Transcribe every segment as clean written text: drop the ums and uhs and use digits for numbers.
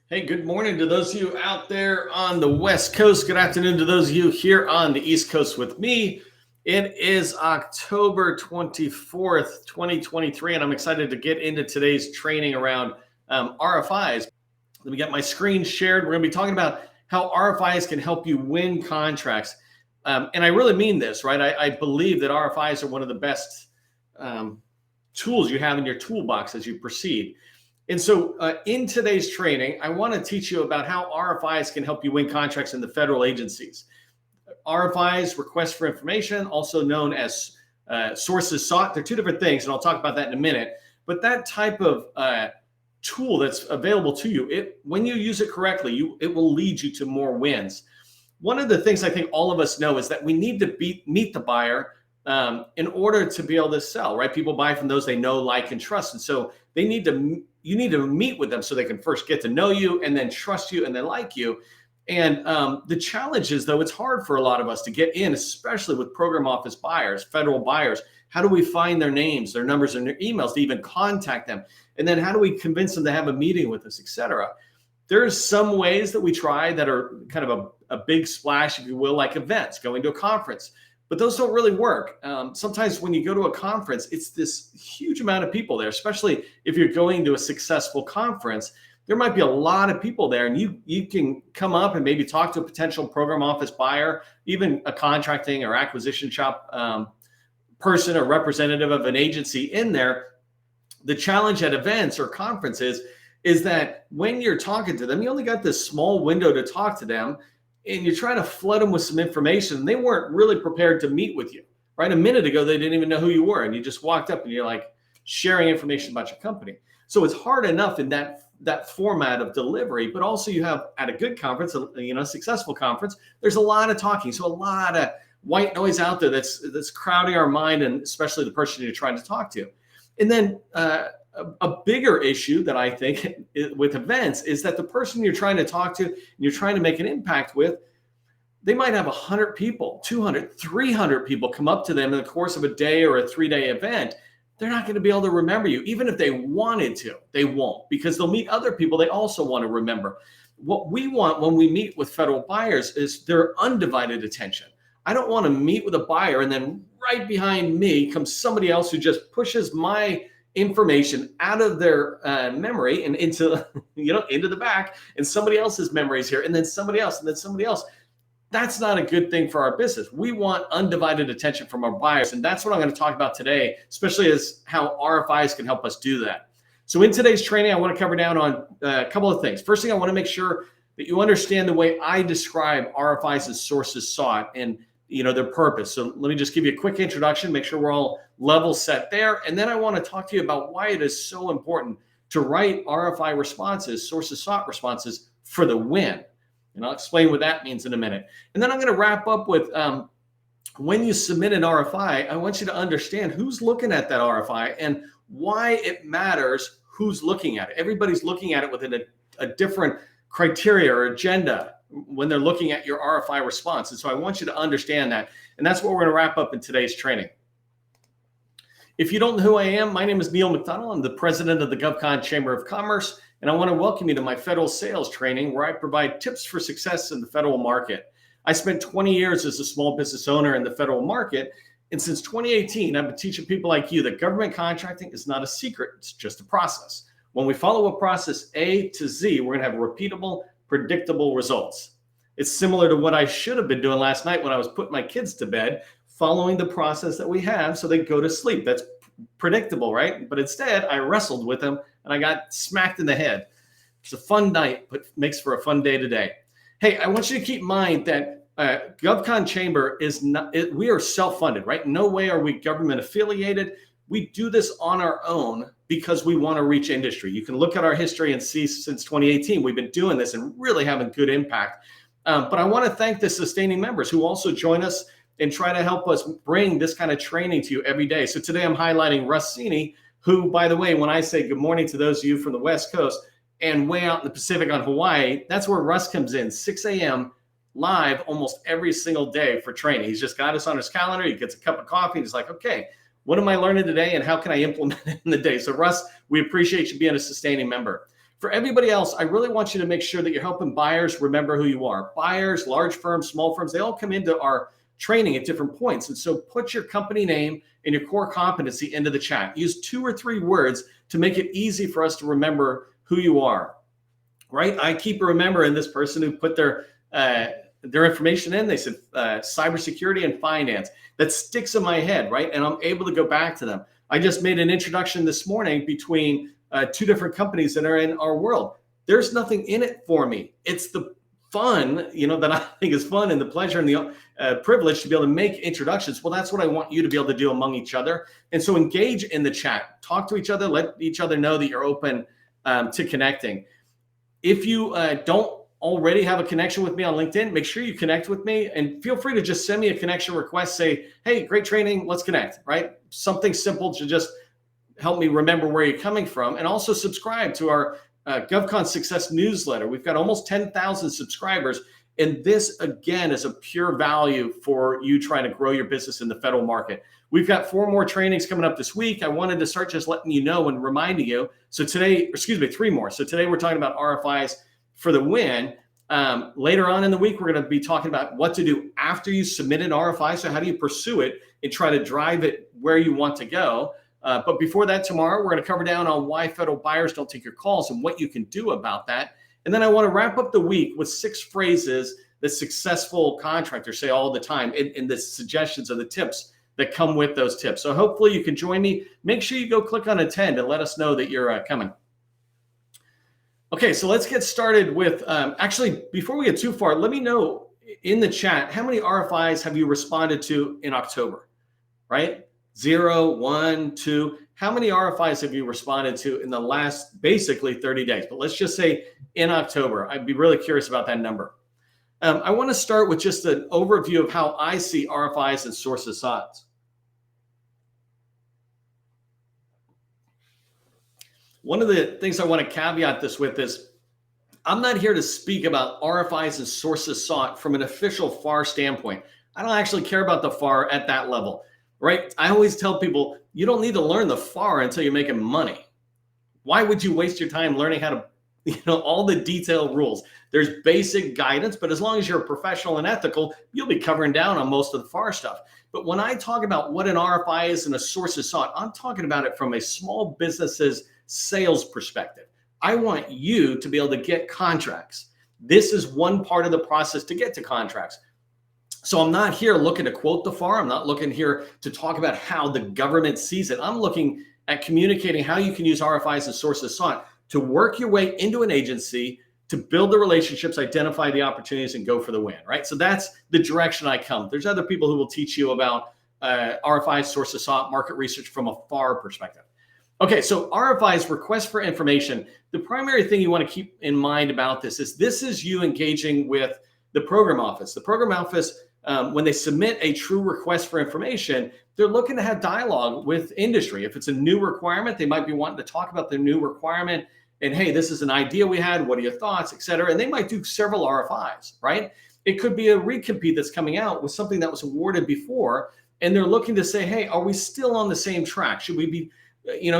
Hey, good morning to those of you out there on the West Coast. Good afternoon to those of you here on the East Coast with me. It is October 24th, 2023, and I'm excited to get into today's training around RFIs. Let me get my screen shared. We're going to be talking about how RFIs can help you win contracts. And I really mean this, right? I believe that RFIs are one of the best tools you have in your toolbox as you proceed. And so in today's training, I want to teach you about how RFIs can help you win contracts in the federal agencies. RFIs, requests for information, also known as sources sought. They're two different things, and I'll talk about that in a minute. But that type of tool that's available to you, when you use it correctly, it will lead you to more wins. One of the things I think all of us know is that we need to meet the buyer in order to be able to sell, right? People buy from those they know, like, and trust. And so you need to meet with them so they can first get to know you and then trust you and then like you. And the challenge is, though, it's hard for a lot of us to get in, especially with program office buyers, federal buyers. How do we find their names, their numbers, and their emails to even contact them? And then how do we convince them to have a meeting with us, et cetera? There's some ways that we try that are kind of a big splash, if you will, like events, going to a conference. But those don't really work. Sometimes when you go to a conference, it's this huge amount of people there, especially if you're going to a successful conference. There might be a lot of people there, and you can come up and maybe talk to a potential program office buyer, even a contracting or acquisition shop person or representative of an agency in there. The challenge at events or conferences is that when you're talking to them, you only got this small window to talk to them, and you're trying to flood them with some information. They weren't really prepared to meet with you, right? A minute ago, they didn't even know who you were, and you just walked up and you're like sharing information about your company. So it's hard enough in that format of delivery, but also you have at a good conference, successful conference, there's a lot of talking. So a lot of white noise out there that's crowding our mind, and especially the person you're trying to talk to. And then a bigger issue that I think with events is that the person you're trying to talk to and you're trying to make an impact with, they might have 100 people, 200, 300 people come up to them in the course of a day or a 3-day event. They're not going to be able to remember you. Even if they wanted to, they won't, because they'll meet other people they also want to remember. What we want when we meet with federal buyers is their undivided attention. I don't want to meet with a buyer and then right behind me comes somebody else who just pushes my information out of their memory and into the back, and somebody else's memories here, and then somebody else, and then somebody else. That's not a good thing for our business. We want undivided attention from our buyers, and that's what I'm going to talk about today, especially as how RFIs can help us do that. So in today's training, I want to cover down on a couple of things. First thing, I want to make sure that you understand the way I describe RFIs as sources sought and their purpose. So let me just give you a quick introduction, make sure we're all level set there. And then I want to talk to you about why it is so important to write RFI responses, sources sought responses, for the win. And I'll explain what that means in a minute. And then I'm going to wrap up with when you submit an RFI, I want you to understand who's looking at that RFI and why it matters who's looking at it. Everybody's looking at it within a different criteria or agenda when they're looking at your RFI response. And so I want you to understand that. And that's what we're going to wrap up in today's training. If you don't know who I am, my name is Neil McDonald. I'm the president of the GovCon Chamber of Commerce, and I want to welcome you to my federal sales training, where I provide tips for success in the federal market. I spent 20 years as a small business owner in the federal market, and since 2018, I've been teaching people like you that government contracting is not a secret, it's just a process. When we follow a process A to Z, we're going to have repeatable, predictable results. It's similar to what I should have been doing last night when I was putting my kids to bed, following the process that we have so they go to sleep. That's predictable, right? But instead, I wrestled with them and I got smacked in the head. It's a fun night, but makes for a fun day today. Hey, I want you to keep in mind that GovCon Chamber is not, we are self-funded, right? No way are we government affiliated. We do this on our own because we want to reach industry. You can look at our history and see since 2018, we've been doing this and really having good impact. But I want to thank the sustaining members who also join us and try to help us bring this kind of training to you every day. So today I'm highlighting Russ Cini, who, by the way, when I say good morning to those of you from the West Coast and way out in the Pacific on Hawaii, that's where Russ comes in, 6 a.m. live almost every single day for training. He's just got us on his calendar. He gets a cup of coffee. And he's like, okay, what am I learning today and how can I implement it in the day? So Russ, we appreciate you being a sustaining member. For everybody else, I really want you to make sure that you're helping buyers remember who you are. Buyers, large firms, small firms, they all come into our training at different points. And so put your company name and your core competency into the chat. Use 2 or 3 words to make it easy for us to remember who you are, right? I keep remembering this person who put their information in. They said cybersecurity and finance. That sticks in my head, right? And I'm able to go back to them. I just made an introduction this morning between 2 different companies that are in our world. There's nothing in it for me. It's the fun, that I think is fun, and the pleasure and the privilege to be able to make introductions. Well, that's what I want you to be able to do among each other. And so engage in the chat, talk to each other, let each other know that you're open to connecting. If you don't already have a connection with me on LinkedIn, make sure you connect with me, and feel free to just send me a connection request. Say, hey, great training, let's connect, right? Something simple to just help me remember where you're coming from. And also subscribe to our GovCon Success newsletter. We've got almost 10,000 subscribers. And this, again, is a pure value for you trying to grow your business in the federal market. We've got 4 more trainings coming up this week. I wanted to start just letting you know and reminding you. So today, 3 more. So today we're talking about RFIs for the win. Later on in the week, we're going to be talking about what to do after you submit an RFI. So how do you pursue it and try to drive it where you want to go? But before that, tomorrow, we're going to cover down on why federal buyers don't take your calls and what you can do about that. And then I want to wrap up the week with 6 phrases that successful contractors say all the time, and the suggestions or the tips that come with those tips. So hopefully you can join me. Make sure you go click on attend and let us know that you're coming. Okay, so let's get started with, actually, before we get too far, let me know in the chat, how many RFIs have you responded to in October, right? 0, 1, 2. How many RFIs have you responded to in the last basically 30 days? But let's just say in October. I'd be really curious about that number. I want to start with just an overview of how I see RFIs and sources sought. One of the things I want to caveat this with is I'm not here to speak about RFIs and sources sought from an official FAR standpoint. I don't actually care about the FAR at that level. Right? I always tell people, you don't need to learn the FAR until you're making money. Why would you waste your time learning how to, all the detailed rules? There's basic guidance, but as long as you're professional and ethical, you'll be covering down on most of the FAR stuff. But when I talk about what an RFI is and a source is sought, I'm talking about it from a small business's sales perspective. I want you to be able to get contracts. This is one part of the process to get to contracts. So I'm not here looking to quote the FAR. I'm not looking here to talk about how the government sees it. I'm looking at communicating how you can use RFIs and sources sought to work your way into an agency, to build the relationships, identify the opportunities, and go for the win, right? So that's the direction I come. There's other people who will teach you about RFIs, sources sought, market research from a FAR perspective. Okay, so RFIs, request for information. The primary thing you want to keep in mind about this is you engaging with the program office. The program office, when they submit a true request for information, they're looking to have dialogue with industry. If it's a new requirement, they might be wanting to talk about the new requirement and, hey, this is an idea we had. What are your thoughts, et cetera? And they might do several RFIs, right? It could be a recompete that's coming out with something that was awarded before, and they're looking to say, hey, are we still on the same track? Should we be,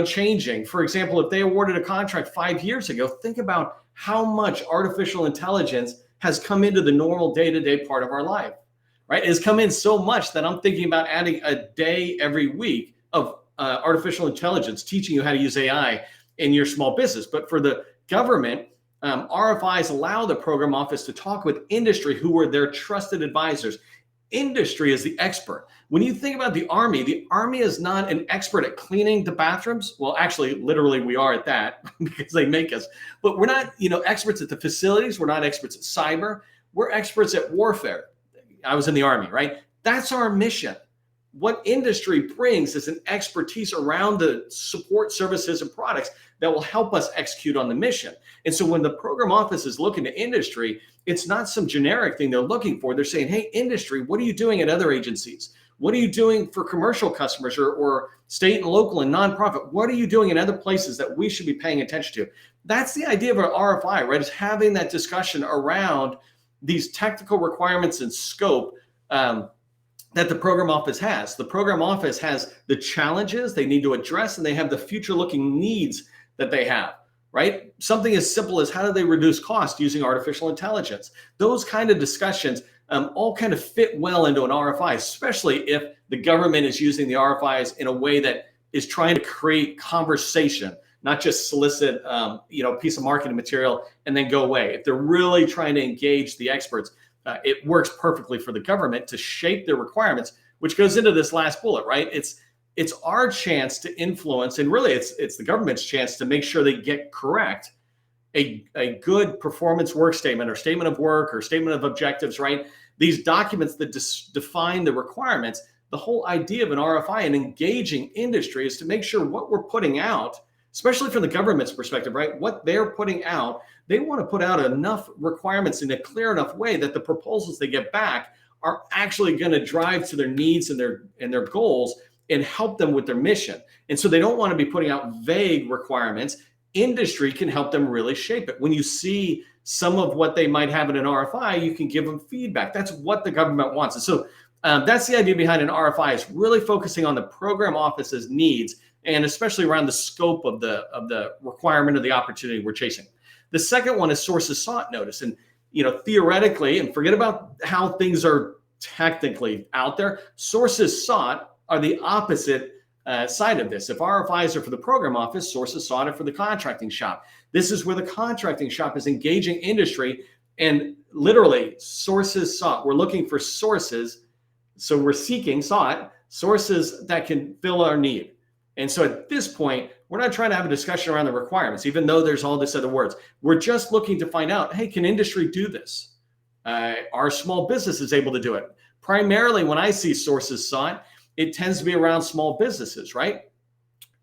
changing? For example, if they awarded a contract 5 years ago, think about how much artificial intelligence has come into the normal day-to-day part of our life. Right? It has come in so much that I'm thinking about adding a day every week of artificial intelligence, teaching you how to use AI in your small business. But for the government, RFIs allow the program office to talk with industry, who are their trusted advisors. Industry is the expert. When you think about the Army is not an expert at cleaning the bathrooms. Well, actually, literally, we are at that because they make us. But we're not, experts at the facilities. We're not experts at cyber. We're experts at warfare. I was in the Army, right? That's our mission. What industry brings is an expertise around the support services and products that will help us execute on the mission. And so when the program office is looking to industry, it's not some generic thing they're looking for. They're saying, hey, industry, what are you doing at other agencies? What are you doing for commercial customers or state and local and nonprofit? What are you doing in other places that we should be paying attention to? That's the idea of an RFI, right? Is having that discussion around these technical requirements and scope that the program office has. The program office has the challenges they need to address, and they have the future-looking needs that they have, right? Something as simple as how do they reduce cost using artificial intelligence? Those kind of discussions all kind of fit well into an RFI, especially if the government is using the RFIs in a way that is trying to create conversation, not just solicit, piece of marketing material and then go away. If they're really trying to engage the experts, it works perfectly for the government to shape their requirements, which goes into this last bullet, right? It's our chance to influence, and really it's the government's chance to make sure they get correct a good performance work statement or statement of work or statement of objectives, right? These documents that define the requirements. The whole idea of an RFI and engaging industry is to make sure what we're putting out, especially from the government's perspective, right? What they're putting out, they want to put out enough requirements in a clear enough way that the proposals they get back are actually going to drive to their needs and their goals and help them with their mission. And so they don't want to be putting out vague requirements. Industry can help them really shape it. When you see some of what they might have in an RFI, you can give them feedback. That's what the government wants. And so that's the idea behind an RFI, is really focusing on the program office's needs, and especially around the scope of the requirement of the opportunity we're chasing. The second one is sources sought notice. And theoretically, and forget about how things are technically out there, sources sought are the opposite side of this. If RFIs are for the program office, sources sought are for the contracting shop. This is where the contracting shop is engaging industry, and literally sources sought. We're looking for sources. So we're seeking sources that can fill our need. And so at this point, we're not trying to have a discussion around the requirements, even though there's all this other words. We're just looking to find out, hey, can industry do this? Are small businesses able to do it? Primarily, when I see sources sought, it tends to be around small businesses, right?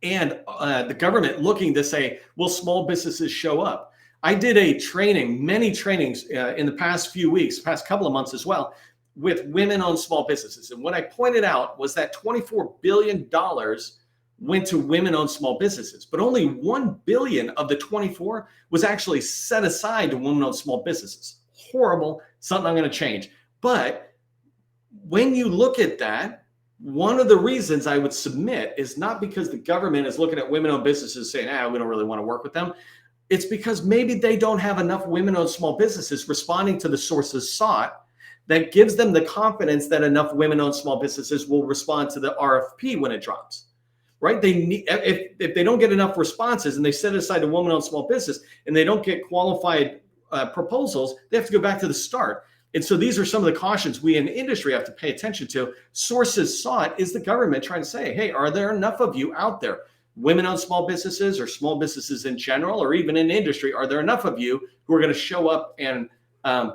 And the government looking to say, will small businesses show up? I did many trainings in the past few weeks, past couple of months as well, with women-owned small businesses. And what I pointed out was that $24 billion went to women-owned small businesses, but only $1 billion of the 24 was actually set aside to women-owned small businesses. Horrible, something I'm going to change. But when you look at that, one of the reasons I would submit is not because the government is looking at women-owned businesses saying, we don't really want to work with them. It's because maybe they don't have enough women-owned small businesses responding to the sources sought that gives them the confidence that enough women-owned small businesses will respond to the RFP when it drops, right? They need, if they don't get enough responses and they set aside a woman-owned small business and they don't get qualified proposals, they have to go back to the start. And so these are some of the cautions we in industry have to pay attention to. Sources sought is the government trying to say, hey, are there enough of you out there, women-owned small businesses or small businesses in general, or even in industry, are there enough of you who are going to show up and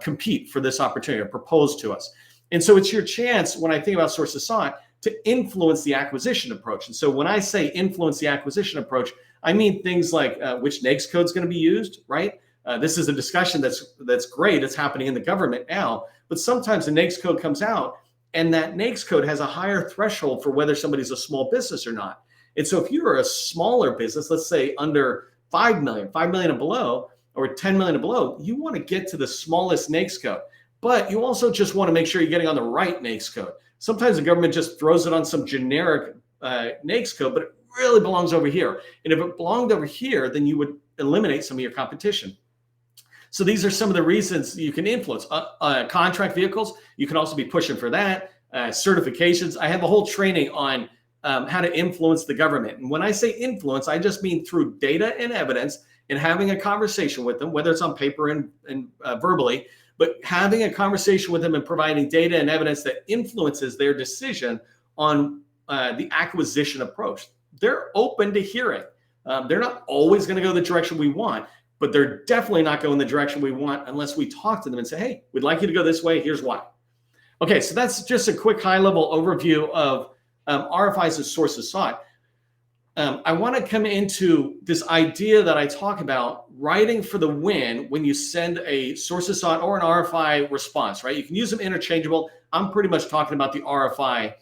compete for this opportunity or propose to us? And so it's your chance, when I think about sources sought, to influence the acquisition approach. And so when I say influence the acquisition approach, I mean things like which NAICS code is going to be used, right? This is a discussion that's great. It's happening in the government now, but sometimes the NAICS code comes out and that NAICS code has a higher threshold for whether somebody's a small business or not. And so if you're a smaller business, let's say under 5 million and below, or 10 million and below, you want to get to the smallest NAICS code, but you also just want to make sure you're getting on the right NAICS code. Sometimes the government just throws it on some generic NAICS code, but it really belongs over here. And if it belonged over here, then you would eliminate some of your competition. So these are some of the reasons you can influence. Contract vehicles, you can also be pushing for that. Certifications. I have a whole training on how to influence the government. And when I say influence, I just mean through data and evidence and having a conversation with them, whether it's on paper and verbally, but having a conversation with them and providing data and evidence that influences their decision on the acquisition approach. They're open to hearing. They're not always going to go the direction we want, but they're definitely not going the direction we want unless we talk to them and say, hey, we'd like you to go this way. Here's why. Okay, so that's just a quick high-level overview of RFIs as sources sought. I want to come into this idea that I talk about, writing for the win when you send a sources sought or an RFI response, right? You can use them interchangeable. I'm pretty much talking about the RFI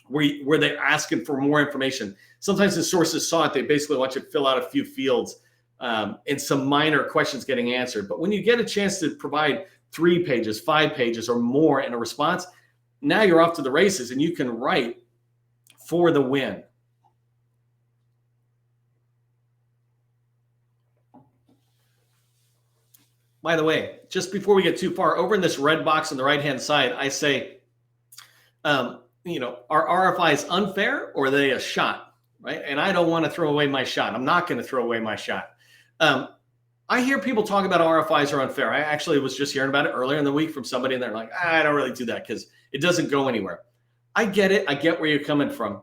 where they're asking for more information. Sometimes the sources sought, they basically want you to fill out a few fields and some minor questions getting answered. But when you get a chance to provide 3 pages, 5 pages or more in a response, now you're off to the races and you can write for the win. By the way, just before we get too far, over in this red box on the right-hand side, I say, are RFIs unfair or are they a shot, right? And I don't want to throw away my shot. I'm not going to throw away my shot. I hear people talk about RFIs are unfair. I actually was just hearing about it earlier in the week from somebody, and they're like, I don't really do that because it doesn't go anywhere. I get it. I get where you're coming from.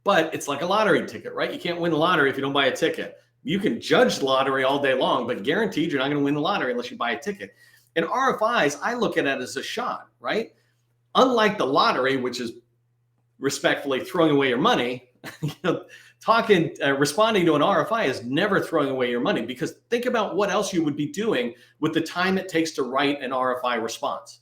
But it's like a lottery ticket, right? You can't win the lottery if you don't buy a ticket. You can judge the lottery all day long, but guaranteed you're not going to win the lottery unless you buy a ticket. And RFIs, I look at it as a shot, right? Unlike the lottery, which is respectfully throwing away your money, responding to an RFI is never throwing away your money, because think about what else you would be doing with the time it takes to write an RFI response.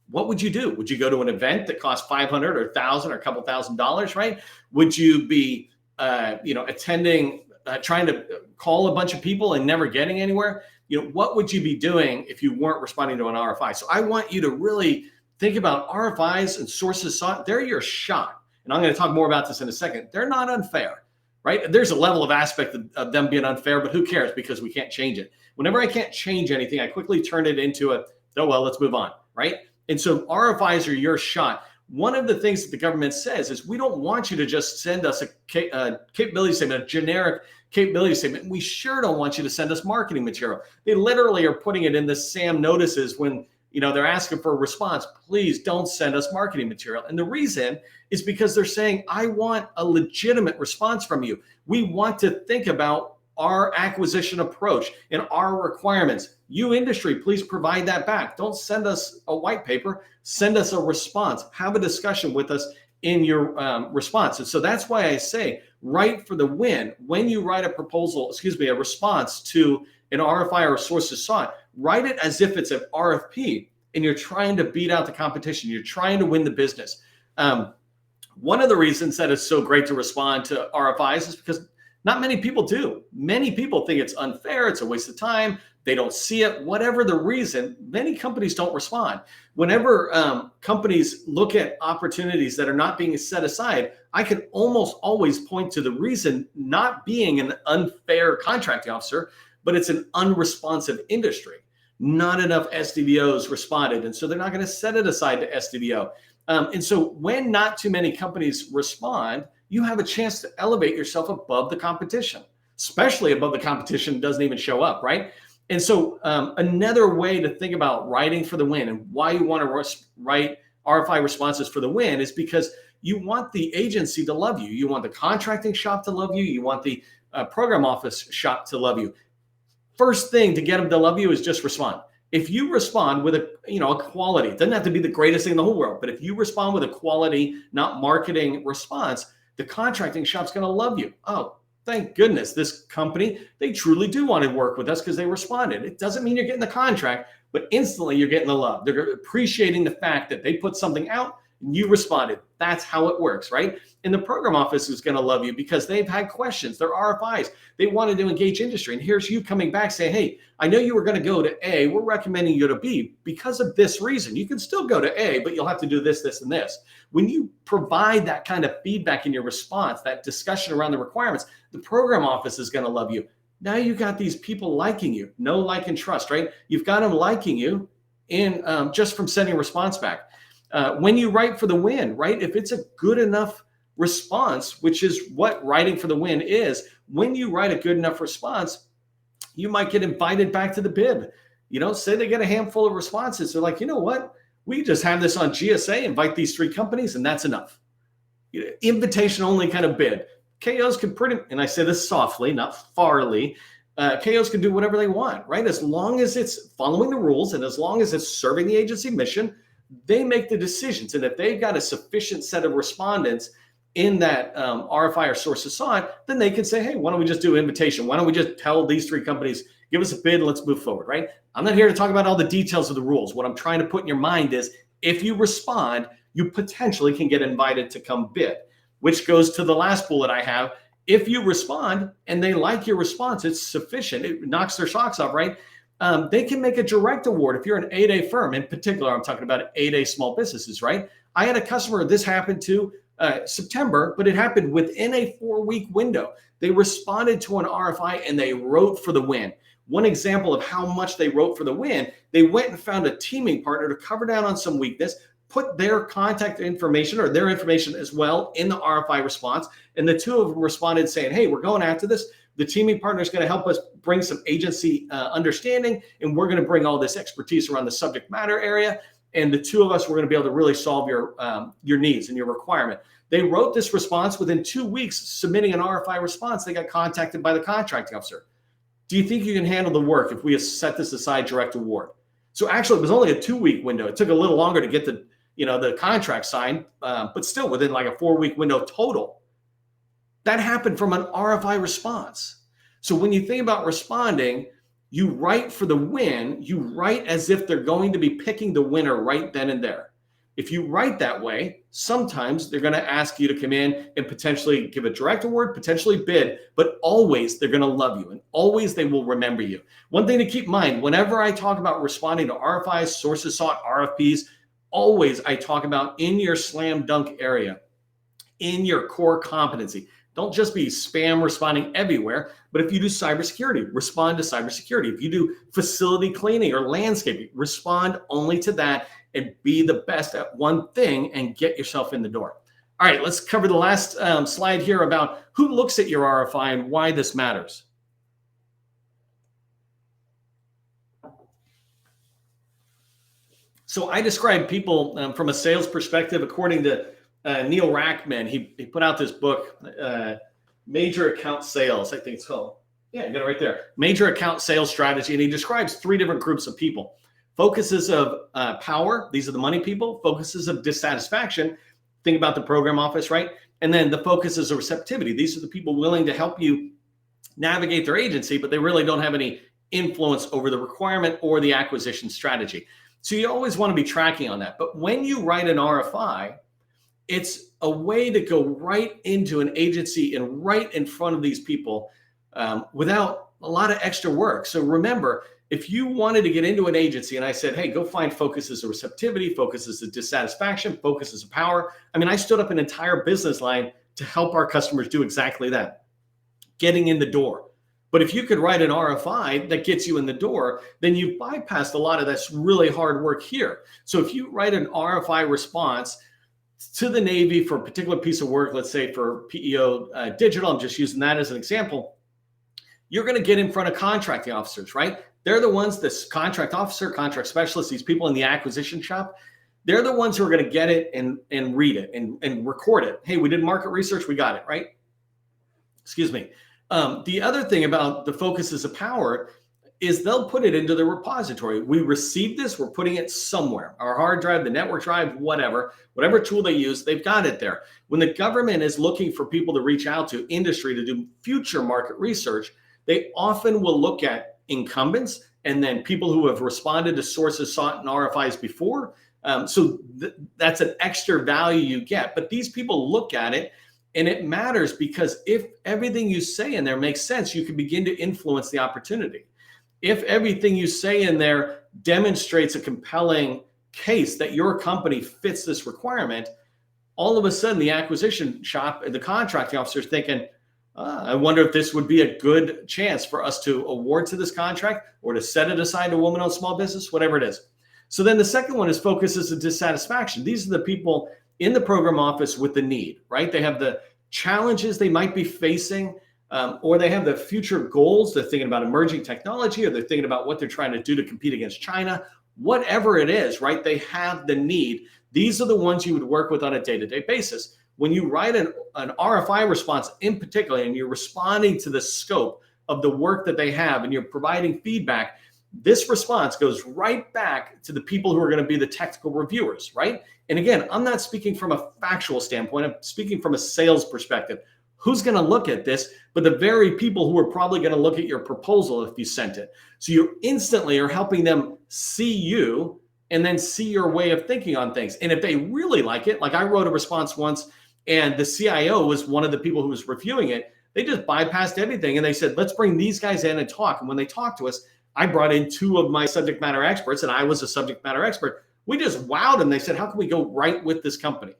What would you do? Would you go to an event that costs $500 or $1,000 or a couple $1,000s, right? Would you be, attending, trying to call a bunch of people and never getting anywhere? What would you be doing if you weren't responding to an RFI? So I want you to really think about RFIs and sources sought. They're your shot. And I'm going to talk more about this in a second. They're not unfair, right? There's a level of aspect of them being unfair, but who cares, because we can't change it. Whenever I can't change anything, I quickly turn it into let's move on, right? And so RFIs are your shot. One of the things that the government says is, we don't want you to just send us a capability statement, a generic capability statement. We sure don't want you to send us marketing material. They literally are putting it in the SAM notices when they're asking for a response. Please don't send us marketing material. And the reason is because they're saying, I want a legitimate response from you. We want to think about our acquisition approach and our requirements. You industry, please provide that back. Don't send us a white paper, send us a response. Have a discussion with us in your response. And so that's why I say, write for the win. When you write a response to an RFI or a sources sought, write it as if it's an RFP and you're trying to beat out the competition. You're trying to win the business. One of the reasons that it's so great to respond to RFIs is because not many people do. Many people think it's unfair. It's a waste of time. They don't see it. Whatever the reason, many companies don't respond. Whenever companies look at opportunities that are not being set aside, I can almost always point to the reason not being an unfair contracting officer, but it's an unresponsive industry. Not enough SDVOs responded, and so they're not going to set it aside to SDVO. And so when not too many companies respond, you have a chance to elevate yourself above the competition, especially above the competition that doesn't even show up, right? And so another way to think about writing for the win and why you want to write RFI responses for the win is because you want the agency to love you. You want the contracting shop to love you. You want the program office shop to love you. First thing to get them to love you is just respond. If you respond with a quality, it doesn't have to be the greatest thing in the whole world, but if you respond with a quality, not marketing response, the contracting shop's going to love you. Oh, thank goodness this company, they truly do want to work with us because they responded. It doesn't mean you're getting the contract, but instantly you're getting the love. They're appreciating the fact that they put something out and you responded. That's how it works, right? And the program office is going to love you because they've had questions. They're RFIs. They wanted to engage industry. And here's you coming back saying, hey, I know you were going to go to A. We're recommending you to B because of this reason. You can still go to A, but you'll have to do this, this, and this. When you provide that kind of feedback in your response, that discussion around the requirements, the program office is going to love you. Now you got these people liking you. Know, like, and trust, right? You've got them liking you in just from sending a response back. When you write for the win, right? If it's a good enough response, which is what writing for the win is, when you write a good enough response, you might get invited back to the bid. Say they get a handful of responses. They're like, you know what? We just have this on GSA, invite these 3 companies, and that's enough. Invitation only kind of bid. KOs can and I say this softly, not farly, KOs can do whatever they want, right? As long as it's following the rules and as long as it's serving the agency mission, they make the decisions. And if they've got a sufficient set of respondents in that RFI or sources sought, then they can say, hey, why don't we just do invitation? Why don't we just tell these 3 companies, give us a bid, let's move forward, right? I'm not here to talk about all the details of the rules. What I'm trying to put in your mind is if you respond, you potentially can get invited to come bid, which goes to the last bullet I have. If you respond and they like your response, it's sufficient. It knocks their socks off, right? They can make a direct award. If you're an 8A firm, in particular, I'm talking about 8A small businesses, right? I had a customer, this happened to September, but it happened within a 4-week window. They responded to an RFI and they wrote for the win. one example of how much they wrote for the win, they went and found a teaming partner to cover down on some weakness, put their contact information or their information as well in the RFI response. And the two of them responded saying, hey, we're going after this. The teaming partner is going to help us bring some agency understanding, and we're going to bring all this expertise around the subject matter area. And the two of us, we're going to be able to really solve your needs and your requirement. They wrote this response within 2 weeks, submitting an RFI response. They got contacted by the contracting officer. Do you think you can handle the work if we set this aside direct award? So actually, it was only a 2-week window. It took a little longer to get the contract signed, but still within like a 4-week window total. That happened from an RFI response. So when you think about responding, you write for the win, you write as if they're going to be picking the winner right then and there. If you write that way, sometimes they're going to ask you to come in and potentially give a direct award, potentially bid, but always they're going to love you and always they will remember you. One thing to keep in mind, whenever I talk about responding to RFIs, sources sought, RFPs, always I talk about in your slam dunk area, in your core competency. Don't just be spam responding everywhere, but if you do cybersecurity, respond to cybersecurity. If you do facility cleaning or landscaping, respond only to that and be the best at one thing and get yourself in the door. All right, let's cover the last slide here about who looks at your RFI and why this matters. So I describe people from a sales perspective according to Neil Rackman. He put out this book, Major Account Sales, I think it's called. Yeah, you got it right there. Major Account Sales Strategy. And he describes 3 different groups of people. Focuses of power, these are the money people. Focuses of dissatisfaction, think about the program office, right? And then the focuses of receptivity. These are the people willing to help you navigate their agency, but they really don't have any influence over the requirement or the acquisition strategy. So you always want to be tracking on that. But when you write an RFI, it's a way to go right into an agency and right in front of these people without a lot of extra work. So remember, if you wanted to get into an agency and I said, hey, go find focuses of receptivity, focuses of dissatisfaction, focuses of power. I mean, I stood up an entire business line to help our customers do exactly that, getting in the door. But if you could write an RFI that gets you in the door, then you've bypassed a lot of this really hard work here. So if you write an RFI response to the Navy for a particular piece of work, let's say for PEO digital, I'm just using that as an example, you're going to get in front of contracting officers, right? They're the ones, this contract officer, contract specialist, these people in the acquisition shop, they're the ones who are going to get it and read it and record it. Hey, we did market research, we got it, right? Excuse me. The other thing about the focuses of power is they'll put it into the repository. We received this, we're putting it somewhere. Our hard drive, the network drive, whatever tool they use, they've got it there. When the government is looking for people to reach out to, industry to do future market research, they often will look at incumbents and then people who have responded to sources sought in RFIs before. So that's an extra value you get. But these people look at it, and it matters because if everything you say in there makes sense, you can begin to influence the opportunity. If everything you say in there demonstrates a compelling case that your company fits this requirement, all of a sudden the acquisition shop and the contracting officer is thinking, I wonder if this would be a good chance for us to award to this contract or to set it aside to woman-owned small business, whatever it is. So then the second one is focuses of dissatisfaction. These are the people in the program office with the need, right? They have the challenges they might be facing, or they have the future goals. They're thinking about emerging technology, or they're thinking about what they're trying to do to compete against China, whatever it is, right? They have the need. These are the ones you would work with on a day-to-day basis. When you write an RFI response in particular, and you're responding to the scope of the work that they have, and you're providing feedback, this response goes right back to the people who are going to be the technical reviewers, right? And again, I'm not speaking from a factual standpoint. I'm speaking from a sales perspective. Who's going to look at this? But the very people who are probably going to look at your proposal if you sent it. So you instantly are helping them see you and then see your way of thinking on things. And if they really like it, like I wrote a response once, and the CIO was one of the people who was reviewing it, they just bypassed everything. And they said, let's bring these guys in and talk. And when they talked to us, I brought in 2 of my subject matter experts, and I was a subject matter expert. We just wowed them. They said, how can we go right with this company,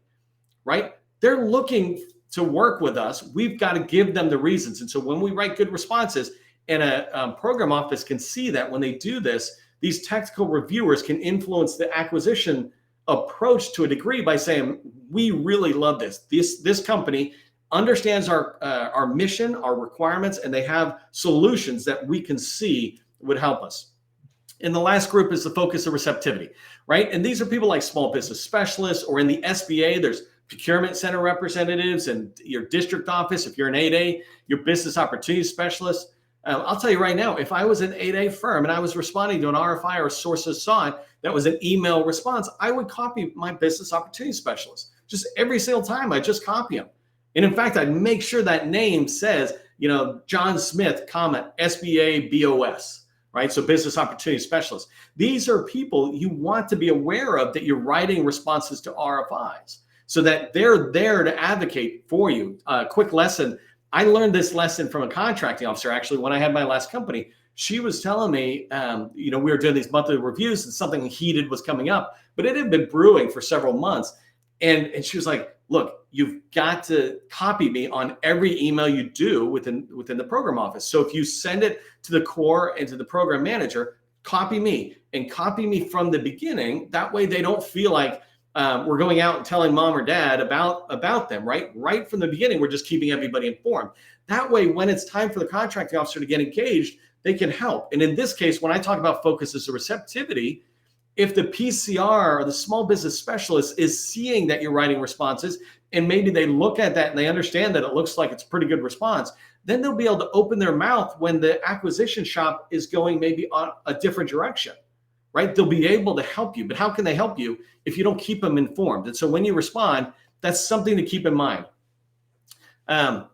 right? They're looking to work with us. We've got to give them the reasons. And so when we write good responses, And a program office can see that when they do this, these technical reviewers can influence the acquisition approach to a degree by saying, we really love this. This company understands our mission, our requirements, and they have solutions that we can see would help us. And the last group is the focus of receptivity, right? And these are people like small business specialists, or in the SBA, there's procurement center representatives, and your district office, if you're an 8A, your business opportunity specialist. I'll tell you right now, if I was an 8A firm and I was responding to an RFI or sources saw it, that was an email response, I would copy my business opportunity specialist. Just every single time, I just copy them. And in fact, I'd make sure that name says, John Smith, SBA BOS, right? So business opportunity specialist. These are people you want to be aware of, that you're writing responses to RFIs, so that they're there to advocate for you. Quick lesson. I learned this lesson from a contracting officer, actually, when I had my last company. She was telling me, we were doing these monthly reviews and something heated was coming up, but it had been brewing for several months. And she was like, look, you've got to copy me on every email you do within the program office. So if you send it to the core and to the program manager, copy me from the beginning. That way they don't feel like we're going out and telling mom or dad about them, right? Right from the beginning, we're just keeping everybody informed. That way, when it's time for the contracting officer to get engaged, they can help. And in this case, when I talk about focus as a receptivity, if the PCR or the small business specialist is seeing that you're writing responses, and maybe they look at that and they understand that it looks like it's a pretty good response, then they'll be able to open their mouth when the acquisition shop is going maybe on a different direction, right? They'll be able to help you. But how can they help you if you don't keep them informed? And so when you respond, that's something to keep in mind.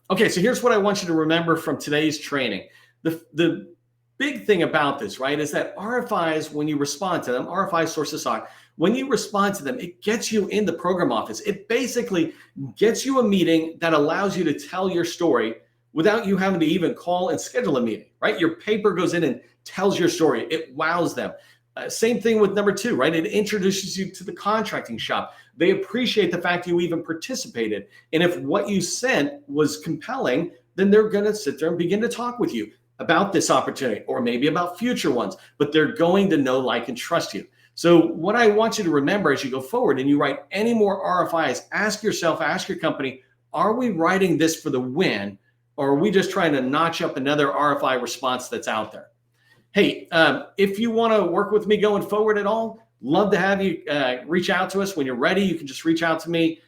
Okay, so here's what I want you to remember from today's training. The big thing about this, right, is that RFIs, when you respond to them, RFI sources SOC, when you respond to them, it gets you in the program office. It basically gets you a meeting that allows you to tell your story without you having to even call and schedule a meeting, right? Your paper goes in and tells your story. It wows them. Same thing with number 2, right? It introduces you to the contracting shop. They appreciate the fact you even participated. And if what you sent was compelling, then they're going to sit there and begin to talk with you about this opportunity, or maybe about future ones, but they're going to know, like, and trust you. So what I want you to remember as you go forward and you write any more RFIs, ask yourself, ask your company, are we writing this for the win, or are we just trying to notch up another RFI response that's out there? Hey, if you want to work with me going forward at all, love to have you reach out to us. When you're ready, you can just reach out to me,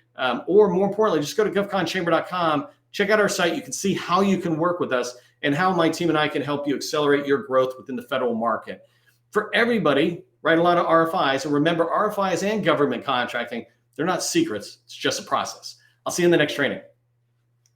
or more importantly, just go to govconchamber.com, check out our site. You can see how you can work with us and how my team and I can help you accelerate your growth within the federal market. For everybody, write a lot of RFIs. And remember, RFIs and government contracting, they're not secrets. It's just a process. I'll see you in the next training.